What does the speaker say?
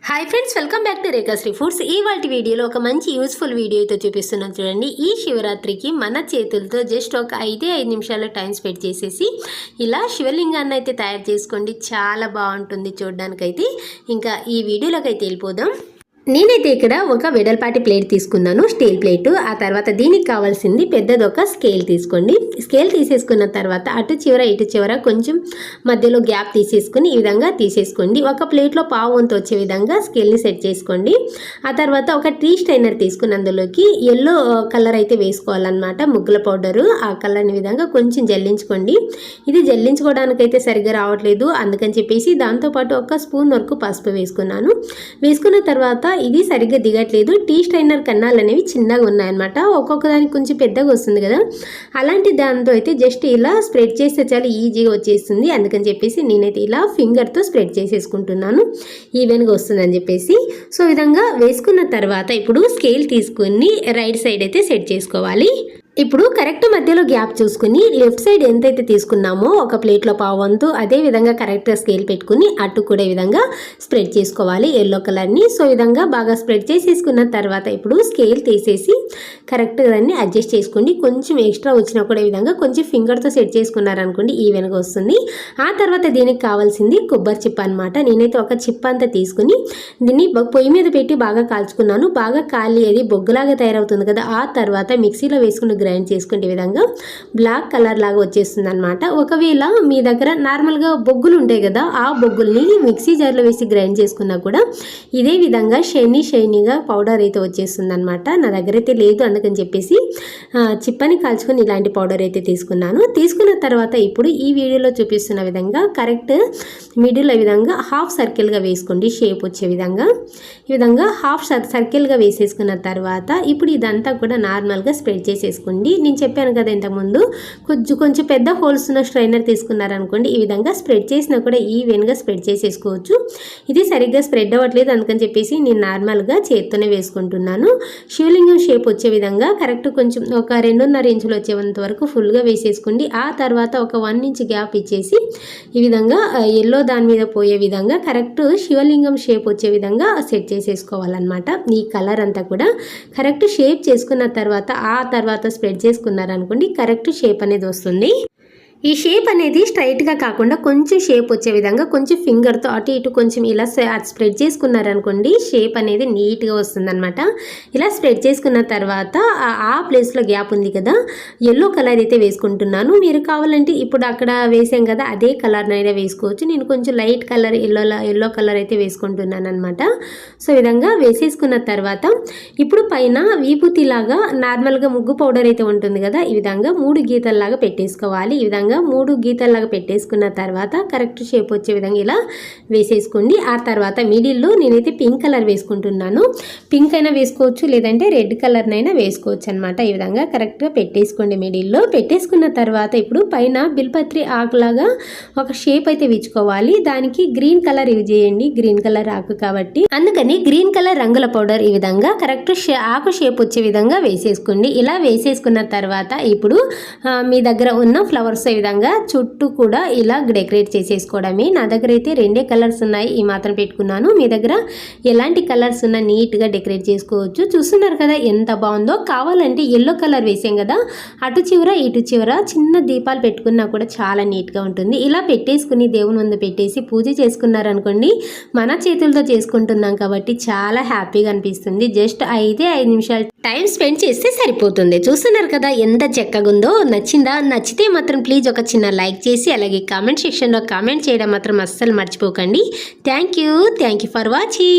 Hi friends, welcome back to Rekhasri foods. ఇవాల్టి వీడియోలో ఒక మంచి యూస్ఫుల్ వీడియో అయితే చూపిస్తున్నాను చూడండి. ఈ శివరాత్రికి మన చేతులతో జస్ట్ ఒక 5 నిమిషాలు టైం స్పెండ్ చేసేసి ఇలా శివలింగాన్ని అయితే తయారు చేసుకోండి. చాలా బాగుంటుంది చూడడానికైతే. ఇంకా ఈ వీడియోలోకి అయితే వెళ్ళిపోదాం. నేనైతే ఇక్కడ ఒక వెడల్పాటి ప్లేట్ తీసుకున్నాను, స్టీల్ ప్లేట్. ఆ తర్వాత దీనికి కావాల్సింది పెద్దది ఒక స్కేల్ తీసుకోండి. స్కేల్ తీసేసుకున్న తర్వాత అటు చివర ఇటు చివర కొంచెం మధ్యలో గ్యాప్ తీసేసుకుని ఈ విధంగా తీసేసుకోండి. ఒక ప్లేట్లో పావు వంతు వచ్చే విధంగా స్కేల్ని సెట్ చేసుకోండి. ఆ తర్వాత ఒక టీ స్ట్రైనర్ తీసుకుని అందులోకి ఎల్లో కలర్ అయితే వేసుకోవాలన్నమాట, ముగ్గుల పౌడరు. ఆ కలర్ని విధంగా కొంచెం జల్లించుకోండి. ఇది జల్లించుకోవడానికైతే సరిగ్గా రావట్లేదు, అందుకని చెప్పేసి దాంతోపాటు ఒక స్పూన్ వరకు పసుపు వేసుకున్నాను. వేసుకున్న తర్వాత ఇది సరిగ్గా దిగట్లేదు. టీ స్ట్రైనర్ కన్నాలు అనేవి చిన్నగా ఉన్నాయన్నమాట, ఒక్కొక్క దానికి కొంచెం పెద్దగా వస్తుంది కదా. అలాంటి దాంతో అయితే జస్ట్ ఇలా స్ప్రెడ్ చేస్తే చాలా ఈజీగా వచ్చేస్తుంది. అందుకని చెప్పేసి నేనైతే ఇలా ఫింగర్తో స్ప్రెడ్ చేసేసుకుంటున్నాను, ఈవెన్గా వస్తుందని చెప్పేసి. సో ఈ విధంగా వేసుకున్న తర్వాత ఇప్పుడు స్కేల్ తీసుకుని రైట్ సైడ్ అయితే సెట్ చేసుకోవాలి. ఇప్పుడు కరెక్ట్ మధ్యలో గ్యాప్ చూసుకుని లెఫ్ట్ సైడ్ ఎంతైతే తీసుకున్నామో ఒక ప్లేట్లో పావంతు, అదే విధంగా కరెక్ట్గా స్కేల్ పెట్టుకుని అటు కూడా ఈ విధంగా స్ప్రెడ్ చేసుకోవాలి ఎల్లో కలర్ని. సో ఈ విధంగా బాగా స్ప్రెడ్ చేసేసుకున్న తర్వాత ఇప్పుడు స్కేల్ తీసేసి కరెక్ట్గా దాన్ని అడ్జస్ట్ చేసుకోండి. కొంచెం ఎక్స్ట్రా వచ్చినా కూడా ఈ విధంగా కొంచెం ఫింగర్తో సెట్ చేసుకున్నారనుకోండి ఈవెన్గా వస్తుంది. ఆ తర్వాత దీనికి కావాల్సింది కొబ్బరి చిప్ప అనమాట. నేనైతే ఒక చిప్ప అంతా తీసుకుని దీన్ని పొయ్యి మీద పెట్టి బాగా కాల్చుకున్నాను. బాగా కాలి అది బొగ్గులాగా తయారవుతుంది కదా. ఆ తర్వాత మిక్సీలో వేసుకుని గ్రైండ్ చేసుకుంటే విధంగా బ్లాక్ కలర్ లాగా వచ్చేస్తుంది అనమాట. ఒకవేళ మీ దగ్గర నార్మల్గా బొగ్గులు ఉంటాయి కదా, ఆ బొగ్గుల్ని మిక్సీ జార్లో వేసి గ్రైండ్ చేసుకున్నా కూడా ఇదే విధంగా షైనీగా పౌడర్ అయితే వచ్చేస్తుంది అనమాట. నా దగ్గర అయితే లేదు, అందుకని చెప్పేసి చిప్పని కాల్చుకొని ఇలాంటి పౌడర్ అయితే తీసుకున్నాను. తీసుకున్న తర్వాత ఇప్పుడు ఈ వీడియోలో చూపిస్తున్న విధంగా కరెక్ట్ మిడిల్ విధంగా హాఫ్ సర్కిల్గా వేసుకోండి, షేప్ వచ్చే విధంగా. ఈ విధంగా హాఫ్ సర్కిల్గా వేసేసుకున్న తర్వాత ఇప్పుడు ఇదంతా కూడా నార్మల్గా స్ప్రెడ్ చేసేసుకోండి. నేను చెప్పాను కదా ఇంతకుముందు, కొంచెం పెద్ద హోల్స్ ఉన్న స్ట్రైనర్ తీసుకున్నారనుకోండి ఈ విధంగా స్ప్రెడ్ చేసినా కూడా ఈవెన్గా స్ప్రెడ్ చేసేసుకోవచ్చు. ఇది సరిగ్గా స్ప్రెడ్ అవ్వట్లేదు, అందుకని చెప్పేసి నేను నార్మల్గా చేత్తోనే వేసుకుంటున్నాను. శివలింగం షేప్ వచ్చే విధంగా కరెక్ట్ కొంచెం ఒక 2.5 ఇంచులు వచ్చేంత వరకు ఫుల్గా వేసేసుకోండి. ఆ తర్వాత ఒక 1 ఇంచ్ గ్యాప్ ఇచ్చేసి ఈ విధంగా ఎల్లో దాని మీద పోయే విధంగా కరెక్ట్ శివలింగం షేప్ వచ్చే విధంగా సెట్ చేసేసుకోవాలన్నమాట. ఈ కలర్ అంతా కూడా కరెక్ట్ షేప్ చేసుకున్న తర్వాత ఆ తర్వాత స్ప్రెడ్ చేసుకున్నారనుకోండి కరెక్ట్ షేప్ అనేది వస్తుంది. ఈ షేప్ అనేది స్ట్రైట్గా కాకుండా కొంచెం షేప్ వచ్చే విధంగా కొంచెం ఫింగర్తో అటు ఇటు కొంచెం ఇలా స్ప్రెడ్ చేసుకున్నారనుకోండి షేప్ అనేది నీట్గా వస్తుందన్నమాట. ఇలా స్ప్రెడ్ చేసుకున్న తర్వాత ఆ ప్లేస్లో గ్యాప్ ఉంది కదా, ఎల్లో కలర్ అయితే వేసుకుంటున్నాను. మీరు కావాలంటే ఇప్పుడు అక్కడ వేసాం కదా అదే కలర్నైనా వేసుకోవచ్చు. నేను కొంచెం లైట్ కలర్ ఎల్లో కలర్ అయితే వేసుకుంటున్నాను అనమాట. సో ఈ విధంగా వేసేసుకున్న తర్వాత ఇప్పుడు పైన విభూతిలాగా నార్మల్గా ముగ్గు పౌడర్ అయితే ఉంటుంది కదా, ఈ విధంగా 3 గీతల్లాగా పెట్టేసుకోవాలి. ఈ విధంగా 3 గీతల్లాగా పెట్టేసుకున్న తర్వాత కరెక్ట్ షేప్ వచ్చే విధంగా ఇలా వేసేసుకోండి. ఆ తర్వాత మిడిల్లో నేనైతే పింక్ కలర్ వేసుకుంటున్నాను. పింక్ అయినా వేసుకోవచ్చు, లేదంటే రెడ్ కలర్నైనా వేసుకోవచ్చు అనమాట. ఈ విధంగా కరెక్ట్గా పెట్టేసుకోండి. మిడిల్లో పెట్టేసుకున్న తర్వాత ఇప్పుడు పైన బిల్పత్రి ఆకులాగా ఒక షేప్ అయితే విచ్చుకోవాలి. దానికి గ్రీన్ కలర్ యూజ్ చేయండి, గ్రీన్ కలర్ ఆకు కాబట్టి అందుకని గ్రీన్ కలర్ రంగుల పౌడర్ ఈ విధంగా కరెక్ట్ ఆకు షేప్ వచ్చే విధంగా వేసేసుకోండి. ఇలా వేసేసుకున్న తర్వాత ఇప్పుడు మీ దగ్గర ఉన్న ఫ్లవర్స్ ఈ విధంగా చుట్టూ కూడా ఇలా డెకరేట్ చేసేసుకోవడమే. నా దగ్గర అయితే 2 కలర్స్ ఉన్నాయి, ఈ మాత్రం పెట్టుకున్నాను. మీ దగ్గర ఎలాంటి కలర్స్ ఉన్నా నీట్గా డెకరేట్ చేసుకోవచ్చు. చూస్తున్నారు కదా ఎంత బాగుందో. కావాలంటే ఎల్లో కలర్ వేసాం కదా, అటు చివర ఇటు చివర చిన్న దీపాలు పెట్టుకున్నా కూడా చాలా నీట్గా ఉంటుంది. ఇలా పెట్టేసుకుని దేవుని ముందు పెట్టేసి పూజ చేసుకున్నారనుకోండి, మన చేతులతో చేసుకుంటున్నాం కాబట్టి చాలా హ్యాపీగా అనిపిస్తుంది. జస్ట్ 5 నిమిషాలు టైం స్పెండ్ చేస్తే సరిపోతుంది. చూస్తున్నారు కదా ఎంత చక్కగా ఉందో. నచ్చిందా? నచ్చితే మాత్రం ప్లీజ్ ఒక చిన్న లైక్ చేసి అలాగే కామెంట్ సెక్షన్లో కామెంట్ చేయడం మాత్రం అస్సలు మర్చిపోకండి. Thank you for watching.